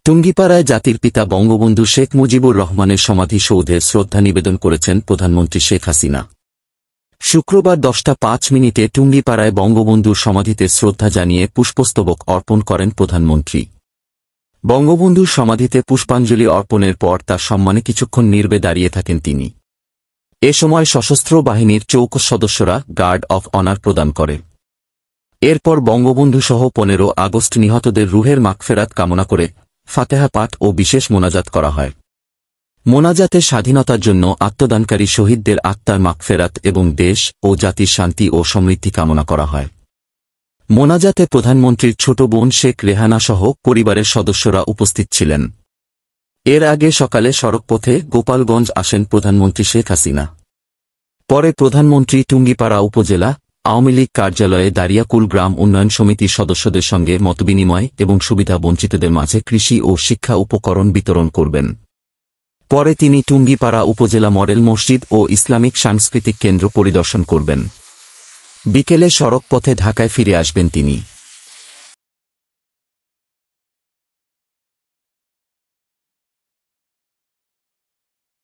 টুঙ্গিপাড়ায় জাতির পিতা বঙ্গবন্ধু শেখ মুজিবুর রহমানের সমাধিসৌধে শ্রদ্ধা নিবেদন করেছেন প্রধানমন্ত্রী শেখ হাসিনা। শুক্রবার 10:05 টুঙ্গিপাড়ায় বঙ্গবন্ধুর সমাধিতে শ্রদ্ধা জানিয়ে পুষ্পস্তবক অর্পণ করেন প্রধানমন্ত্রী। বঙ্গবন্ধুর সমাধিতে পুষ্পাঞ্জলি অর্পণের পর তার সম্মানে কিছুক্ষণ নীরবে দাঁড়িয়ে থাকেন তিনি। এ সময় সশস্ত্র বাহিনীর চৌকস সদস্যরা গার্ড অফ অনার প্রদান করে। এরপর বঙ্গবন্ধুসহ 15 আগস্ট নিহতদের রুহের মাগফেরাত কামনা করে ফাতেহা পাঠ ও বিশেষ মোনাজাত করা হয়। মোনাজাতে স্বাধীনতার জন্য আত্মদানকারী শহীদদের আত্মার মাগফেরাত এবং দেশ ও জাতির শান্তি ও সমৃদ্ধি কামনা করা হয়। মোনাজাতে প্রধানমন্ত্রীর ছোট বোন শেখ রেহানা সহ পরিবারের সদস্যরা উপস্থিত ছিলেন। এর আগে সকালে সড়কপথে গোপালগঞ্জ আসেন প্রধানমন্ত্রী শেখ হাসিনা। পরে প্রধানমন্ত্রী টুঙ্গিপাড়া উপজেলা আওয়ামী লীগ কার্যালয়ে দারিয়াকুল গ্রাম উন্নয়ন সমিতির সদস্যদের সঙ্গে মতবিনিময় এবং সুবিধা বঞ্চিতদের মাঝে কৃষি ও শিক্ষা উপকরণ বিতরণ করবেন। পরে তিনি টুঙ্গিপাড়া উপজেলা মডেল মসজিদ ও ইসলামিক সাংস্কৃতিক কেন্দ্র পরিদর্শন করবেন। বিকেলে সড়কপথে ঢাকায় ফিরে আসবেন তিনি।